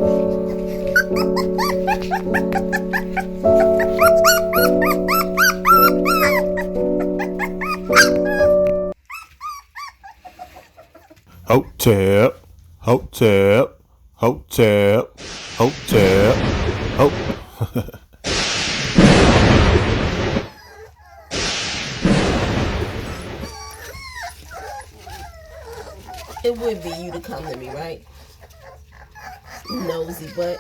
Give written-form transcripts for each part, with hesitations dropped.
Hotep, hotep, hotep, hotep, hotep. It would be you to come to me, right? Nosy butt.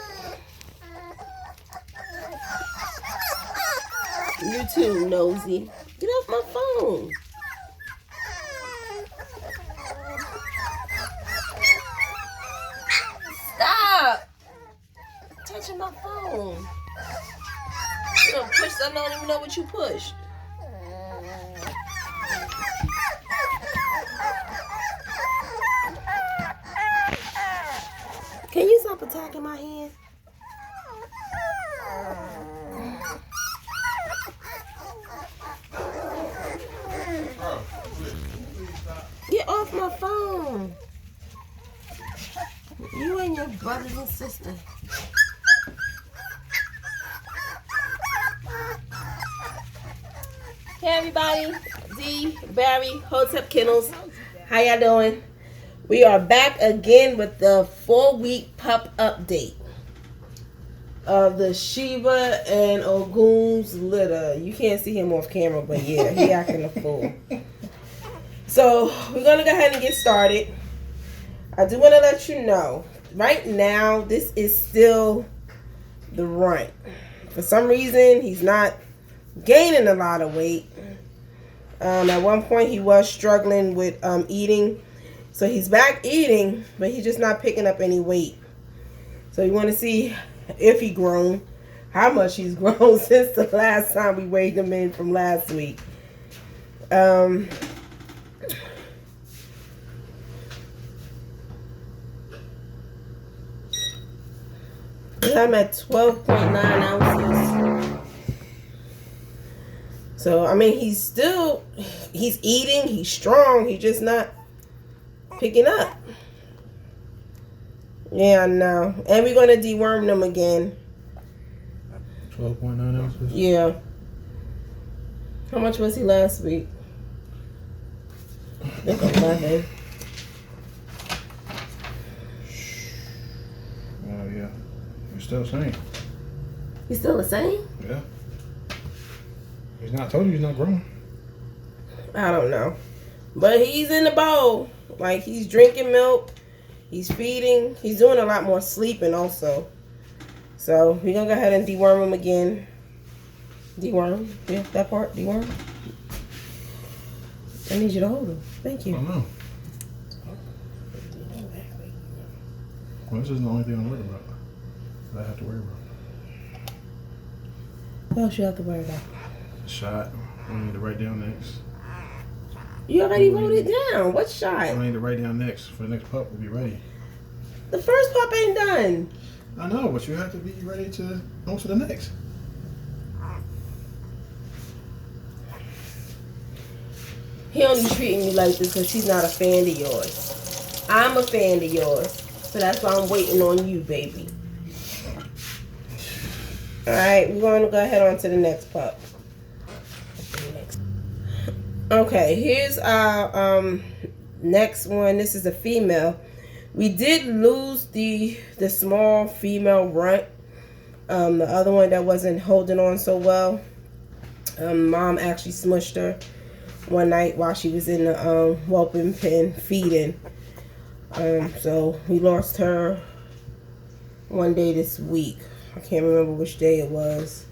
You too, nosy. Get off my phone. Stop touching my phone. You don't push something, I don't even know what you pushed. Can you stop attacking my hand? Get off my phone. You and your brothers and sisters. Hey everybody, D, Barry, Hotep Kennels. How y'all doing? We are back again with the 4-week pup update of the Shiba and Ogun's litter. You can't see him off camera, but yeah, he acting a fool. So we're gonna go ahead and get started. I do want to let you know, right now, this is still the runt. For some reason, he's not gaining a lot of weight. At one point, he was struggling with eating. So he's back eating, but he's just not picking up any weight. So you want to see if he grown, how much he's grown since the last time we weighed him in from last week. I'm at 12.9 ounces. So, I mean, he's eating, he's strong, he's just not picking up. Yeah, I know. And we're going to deworm them again. 12.9 ounces? Yeah. How much was he last week? I think 11. Yeah. He's still the same. He's still the same? Yeah. He's not, I told you he's not growing. I don't know. But he's in the bowl. Like, he's drinking milk. He's feeding. He's doing a lot more sleeping also. So, we're going to go ahead and deworm him again. Deworm? Yeah, that part. Deworm. I need you to hold him. Thank you. I know. Well, this isn't the only thing I'm worried about. That I have to worry about. What else you have to worry about? Shot. I need to write down next. You already wrote it down. What shot? I need to write down next for the next pup to be ready. The first pup ain't done. I know, but you have to be ready to go to the next. He only treating me like this because he's not a fan of yours. I'm a fan of yours. So that's why I'm waiting on you, baby. Alright, we're going to go ahead on to the next pup. Okay, here's our next one. This is a female. We did lose the small female runt. The other one that wasn't holding on so well. Mom actually smushed her one night while she was in the whelping pen feeding. So we lost her one day this week. I can't remember which day it was.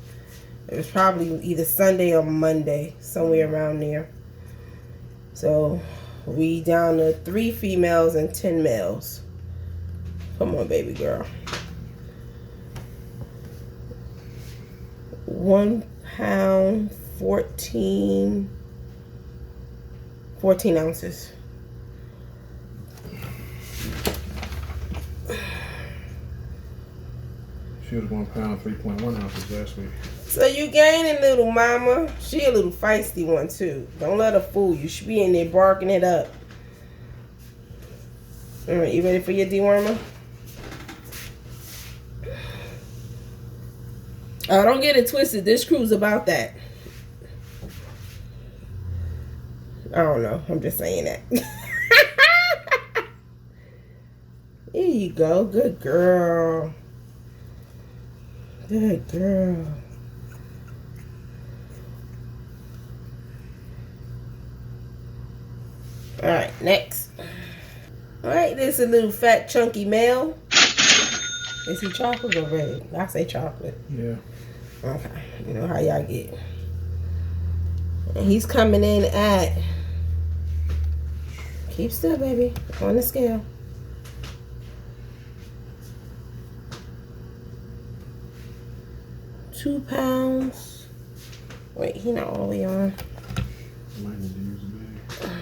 It was probably either Sunday or Monday, somewhere around there. So we down to 3 females and 10 males. Come on, baby girl. 1 pound, 14 ounces. She was 1 pound, 3.1 ounces last week. So you gaining, little mama. She a little feisty one too. Don't let her fool you. She be in there barking it up. All right, you ready for your dewormer? Don't get it twisted. This crew's about that. I don't know. I'm just saying that. There you go. Good girl. Good girl. Alright, next. Alright, there's a little fat chunky male. Is he chocolate or red? I say chocolate. Yeah. Okay. You know how y'all get. And he's coming in at, keep still, baby, on the scale. £2. Wait, he not all the way on. Might need to use a bag.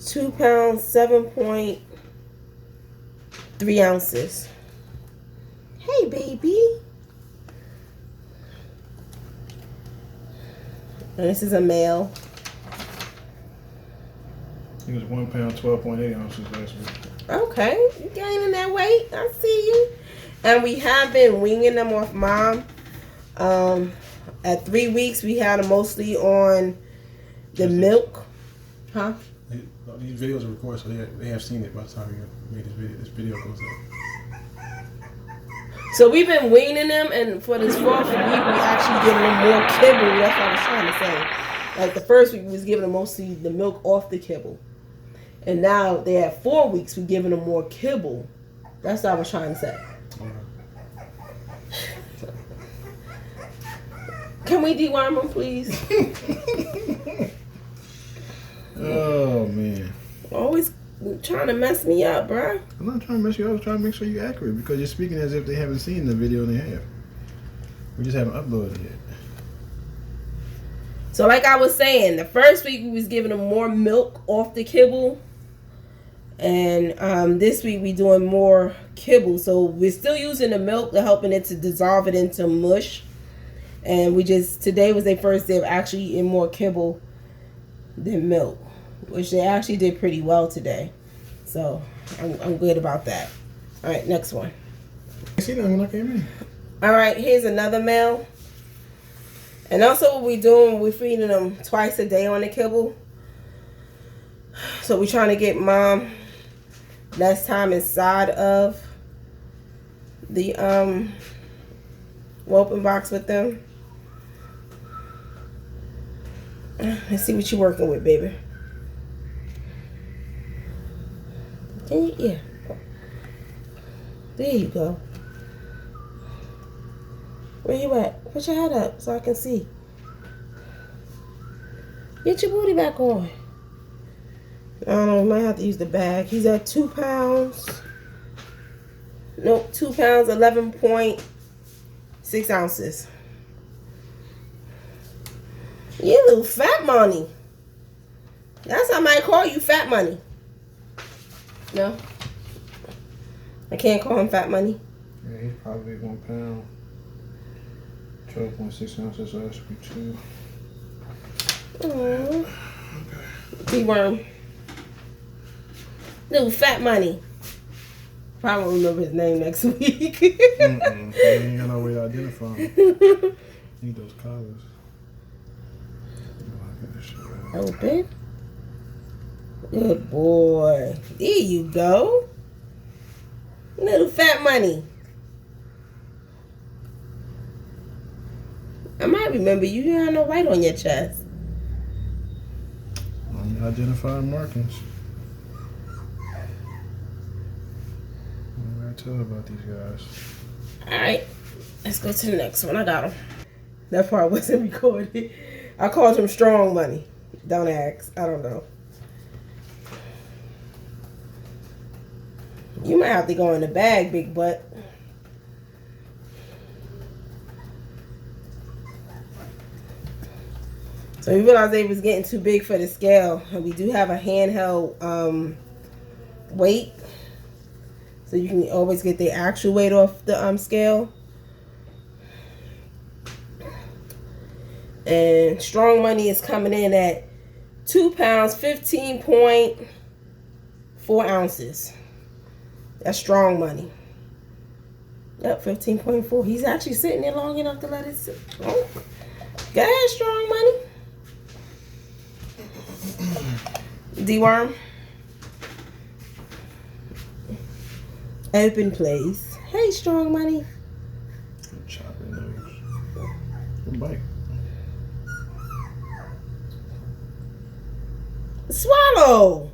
2 pounds, 7.3 ounces. Hey, baby. And this is a male. He was 1 pound, 12.8 ounces last week. Okay, you gaining that weight. I see you. And we have been weaning them off mom. At 3 weeks, we had them mostly on the milk. Huh? These videos are recorded, so they have seen it by the time we made this video. This video goes up. So we've been weaning them, and for this 4th week, we actually giving them more kibble. That's what I was trying to say. Like the first week, we was giving them mostly the milk off the kibble. And now they have 4 weeks, we're giving them more kibble. That's what I was trying to say. Can we deworm them, please? Oh, man. Always trying to mess me up, bruh. I'm not trying to mess you up. I was trying to make sure you're accurate because you're speaking as if they haven't seen the video and they have. We just haven't uploaded it yet. So like I was saying, the first week we was giving them more milk off the kibble. And this week we doing more kibble. So we're still using the milk. They're helping it to dissolve it into mush. And today was their first day of actually eating more kibble than milk, which they actually did pretty well today. So I'm good about that. All right, next one. I see that when I came in. All right, here's another male. And also what we're doing, we're feeding them twice a day on the kibble. So we're trying to get mom less time inside of the whelping box with them. Let's see what you're working with, baby. Yeah. There you go. Where you at? Put your head up so I can see. Get your booty back on. I don't know, we might have to use the bag. He's at 2 pounds. Nope, 2 pounds, 11.6 ounces. You little fat money. That's how I might call you, fat money. No? I can't call him fat money. Yeah, he's probably 1 pound, 12.6 ounces last week too. Aww. Deworm. Little fat money. Probably won't remember his name next week. He ain't got no way to identify him. Need those collars. Open. Good boy. There you go. Little fat money. I might remember you. You have no white on your chest. Identifying markings. What did I tell about these guys? Alright. Let's go to the next one. I got him. That part wasn't recorded. I called him strong money. Don't ask. I don't know. You might have to go in the bag, big butt. So we realized they was getting too big for the scale. And we do have a handheld weight. So you can always get the actual weight off the scale. And strong money is coming in at 2 pounds, 15.4 ounces. That's strong money. Yep, 15.4. He's actually sitting there long enough to let it sit. Oh. Go ahead, Strong Money. Deworm. Open, please. Hey, Strong Money. Chopping nose. Good bite. Swallow.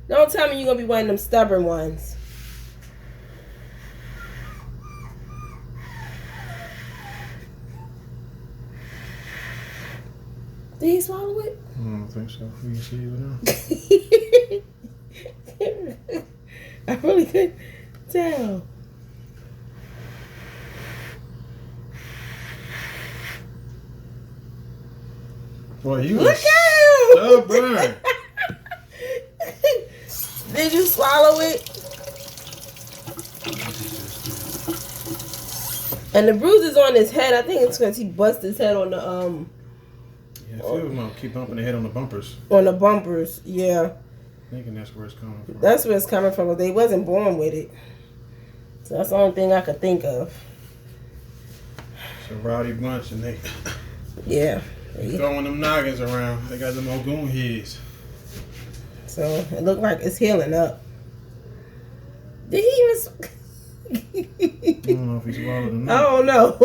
Don't tell me you're going to be one of them stubborn ones. Did he swallow it? I don't think so. You can see it now. I really couldn't tell. Boy, you Look was at him! stubborn. Did you swallow it? And the bruises on his head, I think it's because he busted his head on the Yeah, I feel him gonna keep bumping the head on the bumpers. On the bumpers, yeah. Thinking that's where it's coming from. That's where it's coming from. They wasn't born with it. So that's the only thing I could think of. It's a rowdy bunch and they Yeah. throwing them noggins around. They got them old goon heads. So it looked like it's healing up. Did he even... I don't know if he swallowed or I not. don't know.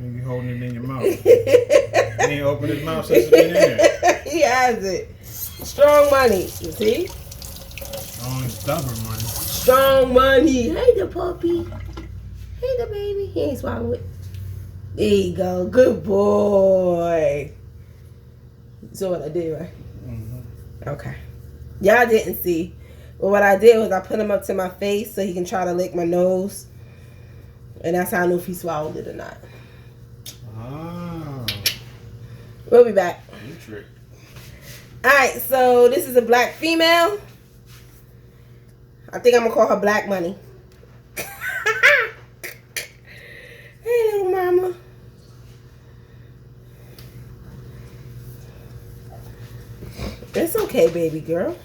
You holding it in your mouth. He ain't opened his mouth since it's been in there. He has it. Strong Money. You see? Oh, stubborn money. Strong Money. Hey, the puppy. Hey, the baby. He ain't swallow it. There you go. Good boy. You saw what I did, right? Mm-hmm. Okay. Y'all didn't see. But what I did was I put him up to my face so he can try to lick my nose. And that's how I knew if he swallowed it or not. Ah. We'll be back. You trick. Alright, so this is a black female. I think I'm going to call her Black Money. Hey, little mama. It's okay, baby girl.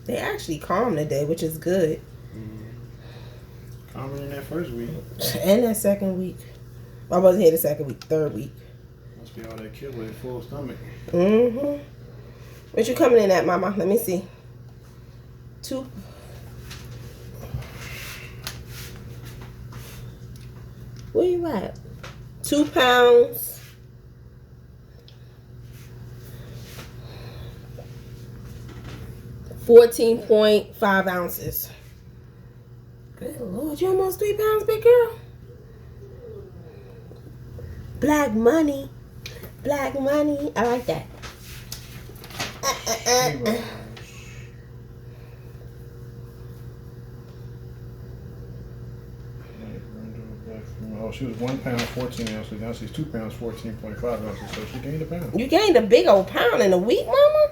They actually calm today, which is good. Calmer than that first week. And that second week. I wasn't here the second week, third week. Must be all that kill with a full stomach. Mm-hmm. What you coming in at, mama? Let me see. 2. Where you at? 2 pounds. 14.5 ounces. Good Lord, you almost 3 pounds, big girl. Black Money. Black Money. I like that. Oh, she was 1 pound 14 ounces. Now she's 2 pounds 14.5 ounces. So she gained a pound. You gained a big old pound in a week, mama?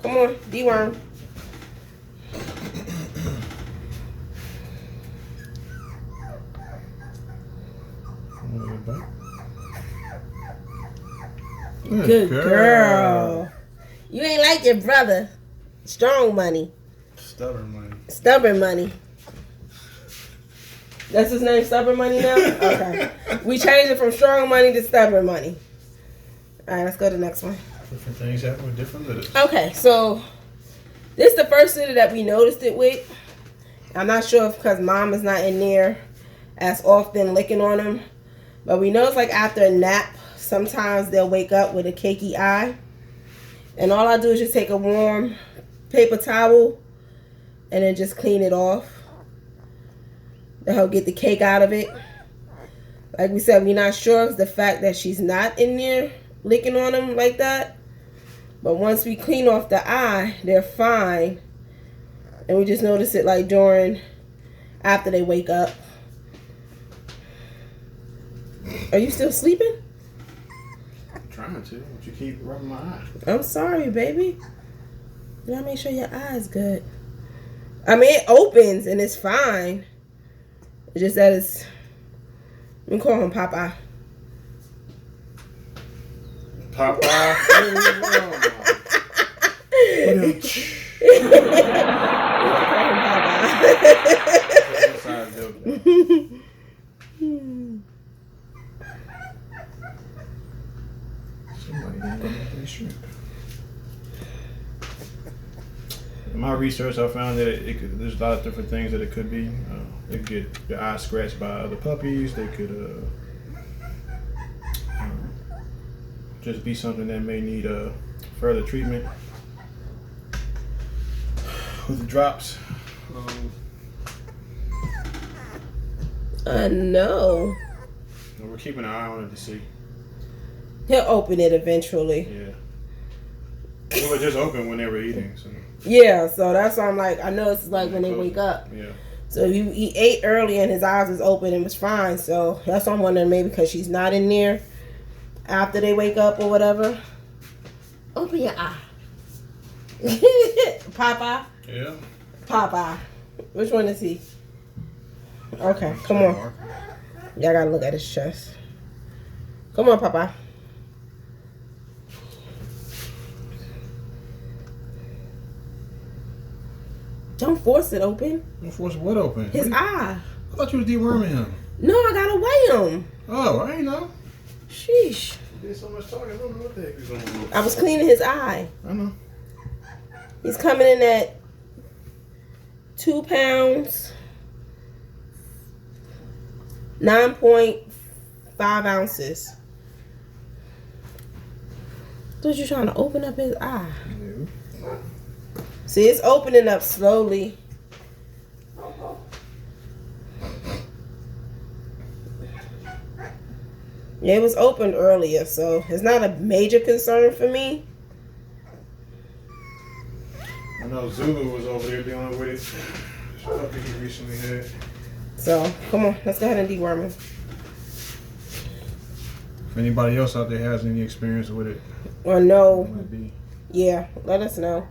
Come on, Deworm. Good girl. You ain't like your brother. Strong Money. Stubborn money. Stubborn Money. That's his name, Stubborn Money now? Okay. We changed it from Strong Money to Stubborn Money. Alright, let's go to the next one. Different things happen with different litters. Okay, so this is the first litter that we noticed it with. I'm not sure if because mom is not in there as often licking on them. But we notice like after a nap, sometimes they'll wake up with a cakey eye. And all I do is just take a warm paper towel and then just clean it off to help get the cake out of it. Like we said, we're not sure if it's the fact that she's not in there licking on them like that. But once we clean off the eye, they're fine. And we just notice it like after they wake up. Are you still sleeping? I'm trying to, but you keep rubbing my eye. I'm sorry, baby. You gotta make sure your eye's good. I mean, it opens and it's fine. It's just that it's... We call him Popeye. Popeye? research, I found that there's a lot of different things that it could be. They could get their eyes scratched by other puppies. They could just be something that may need further treatment with the drops. I know. We're keeping an eye on it to see. He'll open it eventually. Yeah. They were just open when they were eating. So. Yeah, so that's why I'm like, I know it's like when they wake up. Yeah. So he ate early and his eyes was open and was fine. So that's why I'm wondering, maybe because she's not in there after they wake up or whatever. Open your eye. Popeye? Yeah. Popeye. Which one is he? Okay, come on. Y'all gotta look at his chest. Come on, Popeye. Don't force it open. Don't force what open? His eye. I thought you was deworming him. No, I gotta weigh him. Oh, I ain't know. Sheesh. You did so much talking. I don't know what the heck is going on. I was cleaning his eye. I know. He's coming in at 2 pounds, 9.5 ounces. Thought you trying to open up his eye. No. See, it's opening up slowly. Yeah, it was opened earlier, so it's not a major concern for me. I know Zulu was over there dealing with it. This puppy he recently had. So, come on, let's go ahead and deworm him. If anybody else out there has any experience with it, Or no. it might be. Yeah, let us know.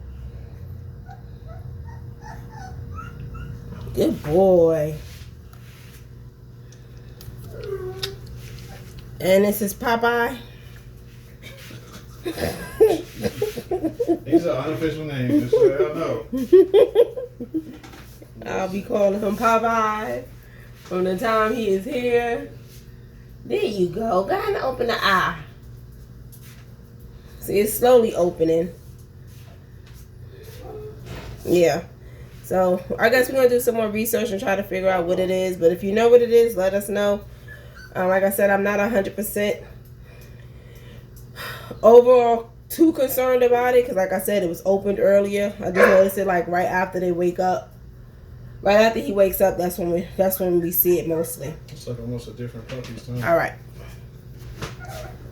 Good boy. And this is Popeye. These are unofficial names, just so y'all know. I'll be calling him Popeye from the time he is here. There you go. Go ahead and open the eye. See, it's slowly opening. Yeah. So, I guess we're going to do some more research and try to figure out what it is. But if you know what it is, let us know. Like I said, I'm not 100% overall too concerned about it. Because like I said, it was opened earlier. I just noticed it like right after they wake up. Right after he wakes up, that's when we see it mostly. It's like almost a different puppy's time. All right.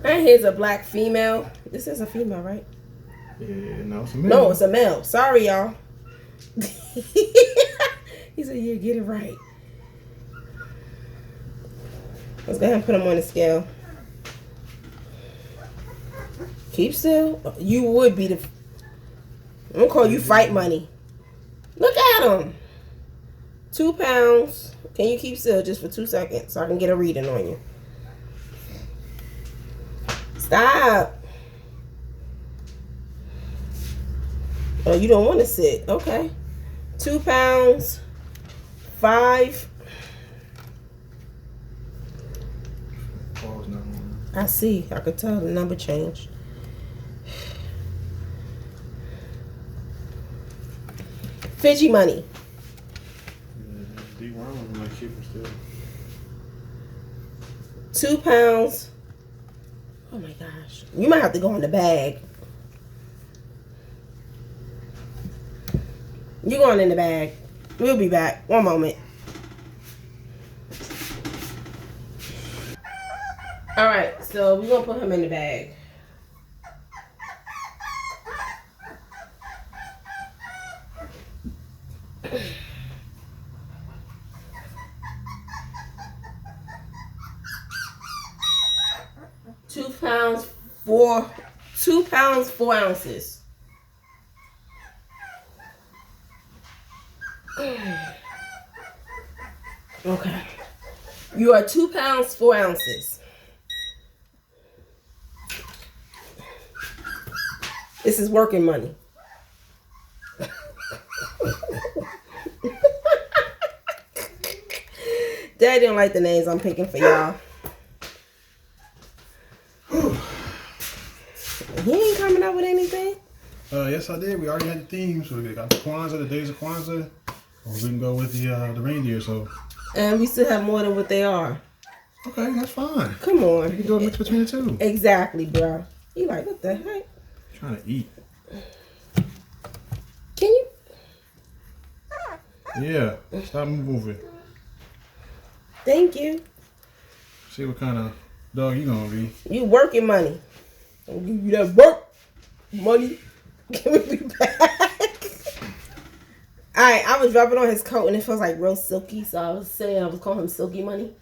And here's a black female. This is a female, right? Yeah, no, it's a male. No, it's a male. Sorry, y'all. He said, yeah, get it right. Let's go ahead and put him on the scale. Keep still. You would be the... I'm going to call you fight money. Look at him. 2 pounds. Can you keep still just for 2 seconds so I can get a reading on you? Stop. Oh, you don't want to sit. Okay. 2 pounds. 5. Pause not on. I see. I could tell the number changed. Fidgy money. Deworming might keep him still. 2 pounds. Oh my gosh. You might have to go in the bag. You going in the bag. We'll be back. One moment. Alright, so we're going to put him in the bag. Two pounds, 4 ounces. Okay. You are 2 pounds, 4 ounces. This is working money. Daddy don't like the names I'm picking for y'all. He ain't coming up with anything. Yes, I did. We already had the theme, so we got the Kwanzaa, the days of Kwanzaa. Or we can go with the reindeer. So. And we still have more than what they are. Okay, that's fine. Come on. You can do a mix between the two. Exactly, bro. You like, what the heck? Trying to eat. Can you? Yeah. Stop moving. Thank you. See what kind of dog you gonna be. You working money. I'll give you that work money. Give me back. Alright, I was dropping on his coat and it feels like real silky, so I was saying I was calling him Silky Money.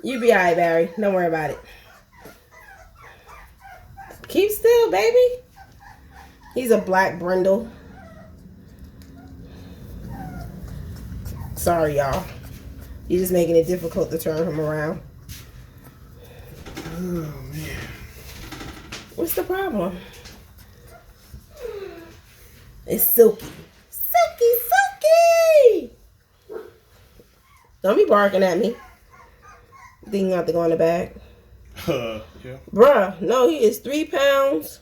You be alright, Barry. Don't worry about it. Keep still, baby. He's a black brindle. Sorry, y'all. You're just making it difficult to turn him around. Oh, man. What's the problem? It's silky. Silky, silky! Don't be barking at me. Think you have to go in the bag. Yeah. Bruh, no, he is 3 pounds.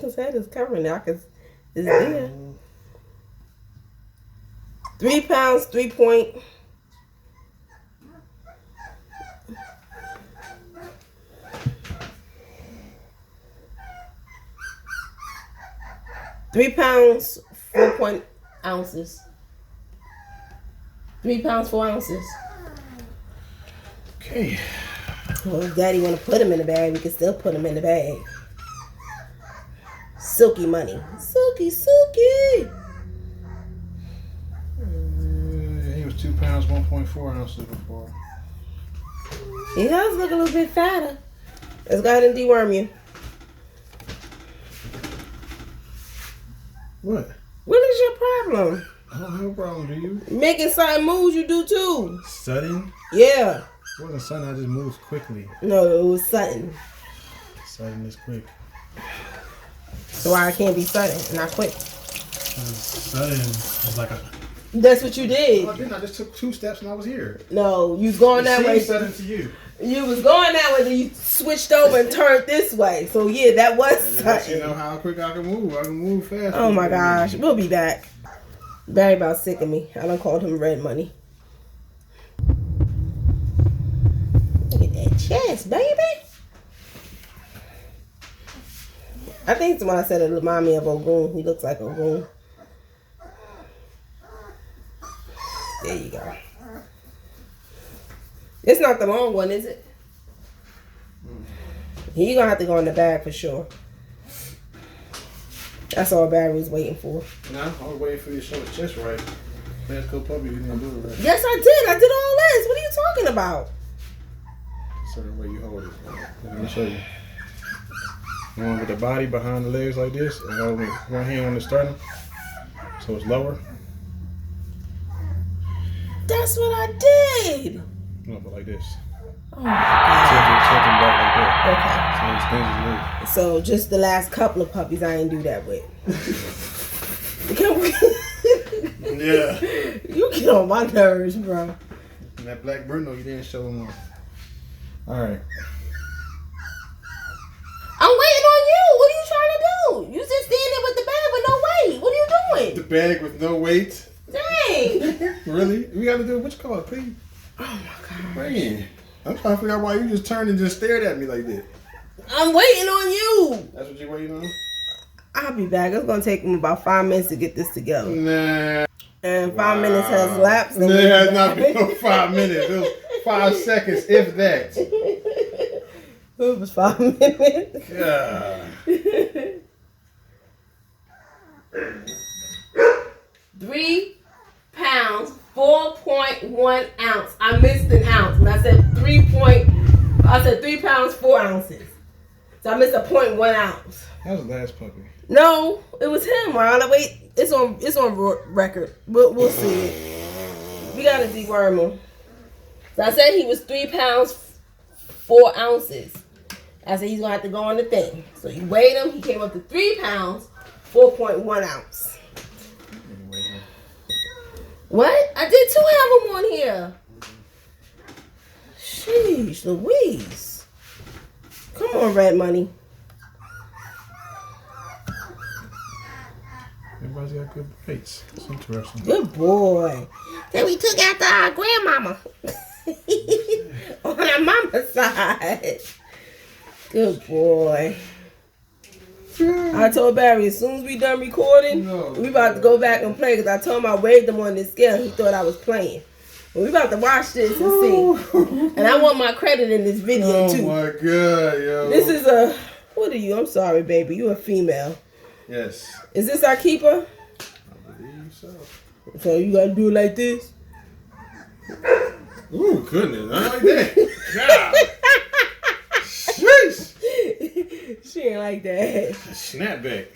His head is covering now because it's there. 3 pounds, 3 point. £3 4 ounces. 3 pounds 4 ounces. Okay. Well, if Daddy want to put him in the bag, we can still put him in the bag. Silky money. Silky, silky. He was 2 pounds 1.4 ounces before. He does look a little bit fatter. Let's go ahead and deworm you. What? What is your problem? I don't have a problem, do you? Making sudden moves, you do too. Sudden? Yeah. It wasn't sudden, I just moved quickly. No, it was sudden. Sudden is quick. So why I can't be sudden and not quick? Sudden is like a... That's what you did. No, I didn't. I just took 2 steps and I was here. No, you was going that way. Sudden to you. You was going that way, then you switched over and turned this way. So yeah, that was sudden. You know how quick I can move. I can move fast. Oh my gosh. We'll be back. Barry about sick of me. I done called him Red Money. Look at that chest, baby. I think it's when I said it remind me of Ogun. He looks like Ogun. There you go. It's not the long one, is it? You're going to have to go in the bag for sure. That's all Barry was waiting for. No, I was waiting for you to show his chest right. Last couple puppy, you didn't do it right. Yes, I did. I did all this. What are you talking about? Certain way you hold it. Let me show you. You want with the body behind the legs like this, and hold with one hand on the sternum, so it's lower. That's what I did. No, but like this. Oh my God. Tilting back like that. Okay. So just the last couple of puppies I didn't do that with. Yeah. You get on my nerves, bro. And that black Bruno, you didn't show him off. All right. I'm waiting on you. What are you trying to do? You just standing with the bag with no weight. What are you doing? The bag with no weight. Dang. Really? We got to do what you call it, please. Oh my God. Man, I'm trying to figure out why you just turned and just stared at me like that. I'm waiting on you. That's what you're waiting on? I'll be back. It's going to take me about 5 minutes to get this together. Nah. And 5 minutes has lapsed. It has not been no 5 minutes. It was 5 seconds, if that. It was 5 minutes. God. 3 pounds, 4.1 ounce. I missed an ounce. And I said 3 pounds, 4 ounces. So I missed a 0.1 ounce. That was the last puppy. No, it was him. Wait, it's on record. We'll see it. We gotta deworm him. So I said he was 3 pounds, 4 ounces. I said he's gonna have to go on the thing. So you weighed him. He came up to 3 pounds, 4.1 ounce. What? I did too have them on here. Sheesh, Louise. Come on, Red Money. Everybody's got good plates. It's interesting. Good boy. Then we took after our grandmama. On our mama's side. Good boy. I told Barry as soon as we done recording, we about to go back and play because I told him I waved him on this scale. He thought I was playing. But we about to watch this and see. And I want my credit in this video too. Oh my God, yo. This is a, what are you? I'm sorry, baby. You a female. Yes. Is this our keeper? I believe so. So you gotta do it like this? Ooh, goodness. I like that. God. Sheesh. She ain't like that. Snapback.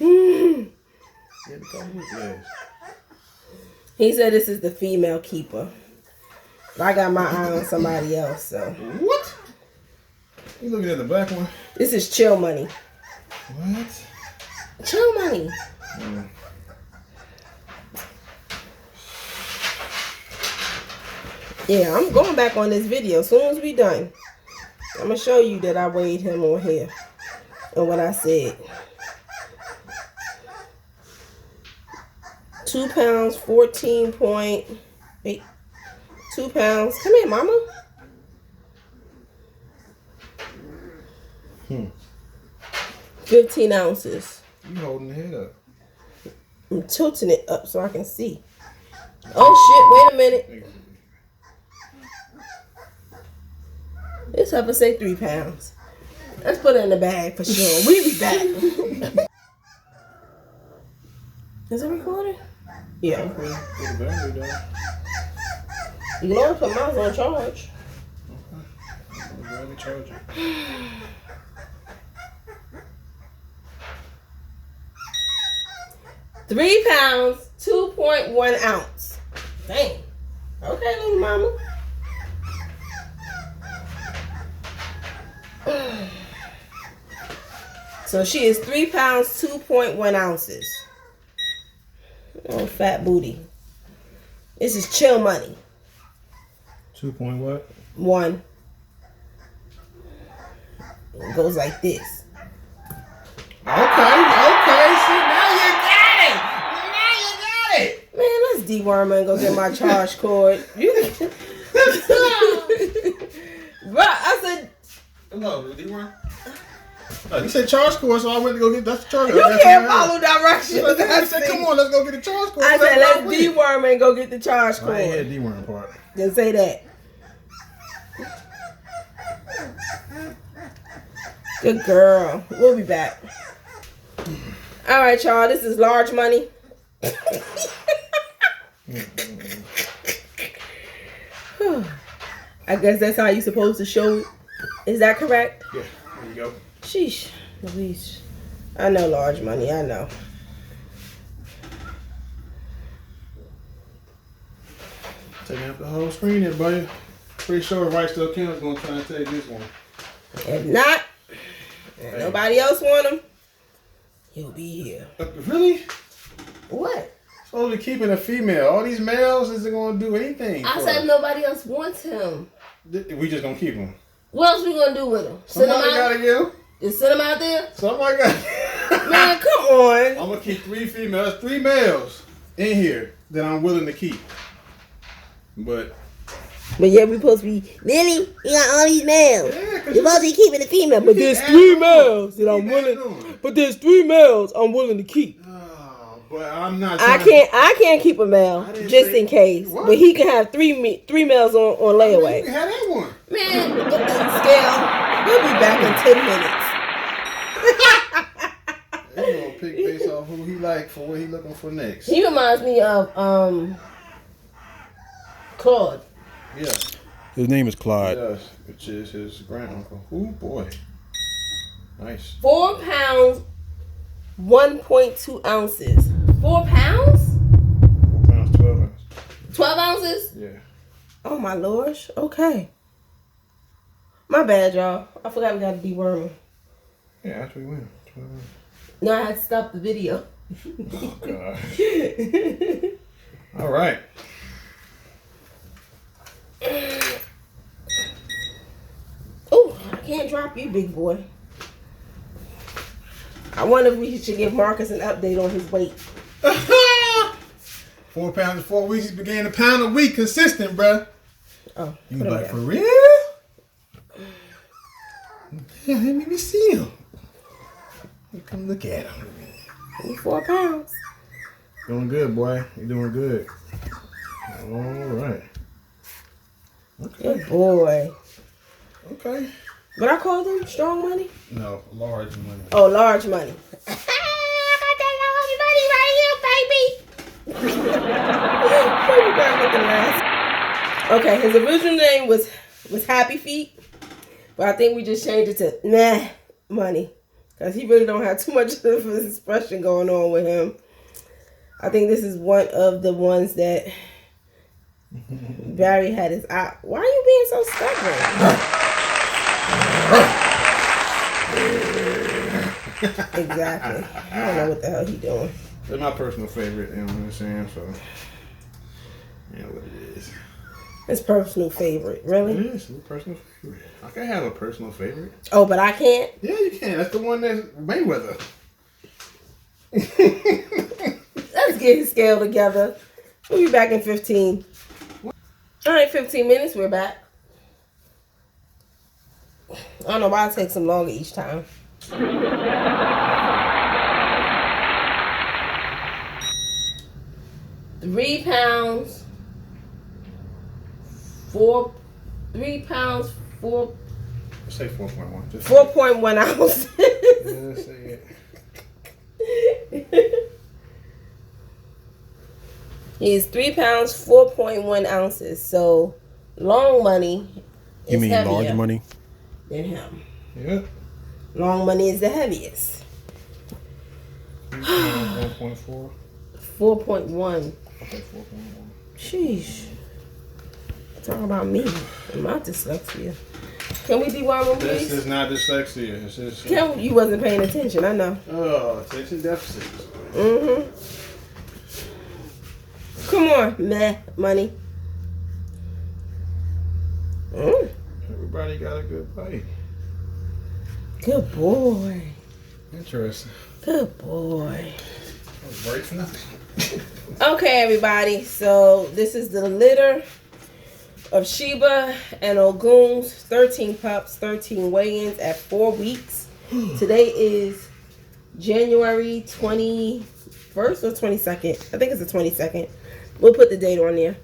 He said this is the female keeper. I got my eye on somebody else, so. What? You looking at the black one? This is chill money. What? Chill money. Yeah, I'm going back on this video as soon as we done. I'm gonna show you that I weighed him on here and what I said. 2 pounds, 14.8. 2 pounds. Come here, mama. 15 ounces. You holding the head up. I'm tilting it up so I can see. Oh shit, wait a minute. This heifer say 3 pounds. Let's put it in the bag for sure. We be back. Is it recording? Yeah. Put the battery down. You can always put mine on charge. Okay. Battery charger. 3 pounds, 2.1 ounce. Dang. Okay, little mama. So she is 3 pounds, 2.1 ounces. Oh, fat booty. This is chill money. 2 point what? 1. It goes like this. Okay. See, now you got it. Now you got it. Man, let's deworm and go get my charge cord. Bro, I said. Hello, Deworm. You said charge cord, so I went to go get that charge cord. You can't follow directions. I said, come on, let's go get the charge cord. I said, let's deworm and go get the charge cord. I ain't hear deworm part. Didn't say that. Good girl. We'll be back. All right, y'all. This is large money. I guess that's how you're supposed to show it. Is that correct? Yeah, there you go. Sheesh, Louise. I know large money. I know. Taking up the whole screen there, buddy. Pretty sure Right Still Counts gonna try and take this one. If not, and nobody else want him, he'll be here. Really? What? Supposed to be keeping a female. All these males isn't gonna do anything. I said nobody else wants him. We just gonna keep him. What else we gonna do with him? Send him Somebody out? gotta get him. Just send him out there? Somebody got. Man, come on. I'm gonna keep 3 females, 3 males in here that I'm willing to keep. But yeah, we supposed to be Lily. We got all these males. yeah, You're supposed to be keeping the female, but there's add 3 on. males that I'm Keep willing. adding on. But there's 3 males I'm willing to keep. oh, but I'm not. I can't keep a male didn't just say- in case. What? But he can have 3 males on You layaway. can have that one. Man, get that scale. We'll be back in 10 minutes. He's gonna pick based off who he like for what he looking for next. He reminds me of Claude. Yeah. His name is He Clyde. does, which is his granduncle. Ooh boy. Nice. 4 pounds, 1.2 ounces. 4 pounds? 4 pounds, 12 ounces. 12 ounces? Yeah. Oh my lord. Okay. My bad, y'all. I forgot we got to deworm. Yeah, after we win. 12 ounces. No, I had to stop the video. Oh, God. All right. Oh, I can't drop you, big boy. I wonder if we should give Marcus an update on his weight. 4 pounds in 4 weeks. He began a pound a week, consistent, bruh. Oh, You like, for real? Yeah, let me see him. Come look at him. 4 pounds. Doing good, boy. You're doing good. All right. Okay. Good boy. Okay. What I call them? Strong money? No, large money. Oh, large money. I got that large money right here, baby. Okay, his original name was Happy Feet, but I think we just changed it to Nah Money, because he really don't have too much of an expression going on with him. I think this is one of the ones that Barry had his eye. Why are you being so stubborn? Exactly. I don't know what the hell he doing. It's my personal favorite, you know what I'm saying? So, you know what it is. His personal favorite, really? It is. It's a personal favorite. I can have a personal favorite. Oh, but I can't? Yeah, you can. That's the one that's Mayweather. Let's get his scale together. We'll be back in 15. All right, 15 minutes. We're back. I don't know why it takes him longer each time. 3 pounds. 3 pounds, 4. Say 4.1. 4.1 ounces. Yeah, say it. He's 3 pounds, 4.1 ounces. So, long money is You mean heavier large money? than him. Yeah. Long money is the heaviest. 1.4. 4.1. Okay, 4.1. Sheesh. Talking about me and my dyslexia. Can we deworm him, please? This is not dyslexia. This is. You wasn't paying attention, I know. Oh, attention deficit. Mm-hmm. Come on, meh, money. Everybody got a good bite. Good boy. Interesting. Good boy. Works for nothing. Okay, everybody. So this is the litter of Sheba and Ogun's 13 pups, 13 weigh-ins at 4 weeks. Today is January 21st or 22nd. I think it's the 22nd. We'll put the date on there.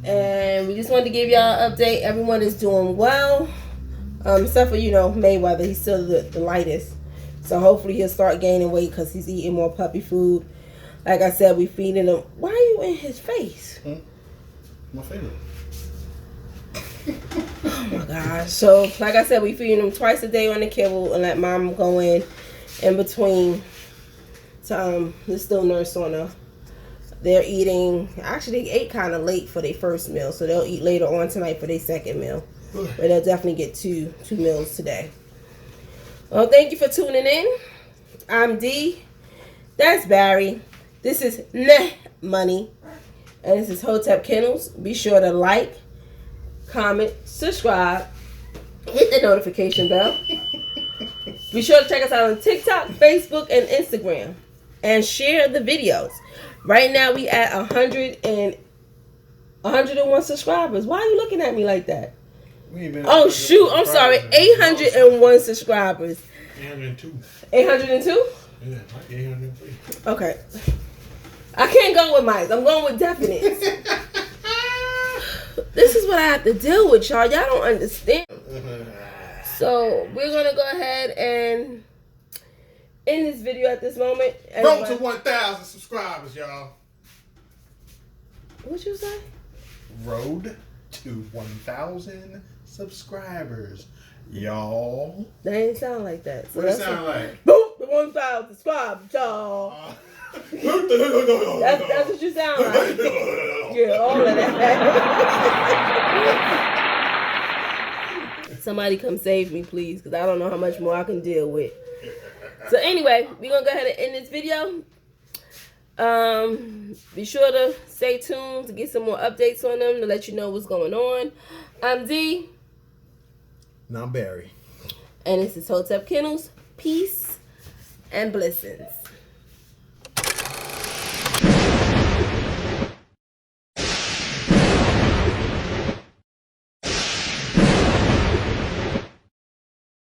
And we just wanted to give y'all an update. Everyone is doing well. Except for, Mayweather. He's still the lightest. So hopefully he'll start gaining weight because he's eating more puppy food. Like I said, we feeding him. Why are you in his face? My favorite. Oh my gosh. So, like I said, we feeding him twice a day on the kibble and let mom go in between to still nurse on her. They're eating, actually they ate kind of late for their first meal, so they'll eat later on tonight for their second meal. But they'll definitely get two meals today. Well, thank you for tuning in. I'm Dee. That's Barry. This is Nah Money. And this is Hotep Kennels. Be sure to like, comment, subscribe, hit the notification bell. Be sure to check us out on TikTok, Facebook, and Instagram. And share the videos. Right now we at 101 subscribers. Why are you looking at me like that? Oh shoot, I'm sorry. 801 subscribers. 802. 802? Yeah, like 803. Okay. I can't go with mics. I'm going with definites. This is what I have to deal with, y'all. Y'all don't understand. So we're gonna go ahead and end this video at this moment. Road to 1,000 subscribers, y'all. What you say? Road to 1,000 subscribers, y'all. That ain't sound like that. So What it sound like? Boom, the 1,000 subscribers, y'all. That's what you sound like. Yeah, all of that. Somebody come save me, please, because I don't know how much more I can deal with. So anyway, we're going to go ahead and end this video. Be sure to stay tuned to get some more updates on them to let you know what's going on. I'm D. And I'm Barry. And this is Hotep Kennels. Peace and blessings.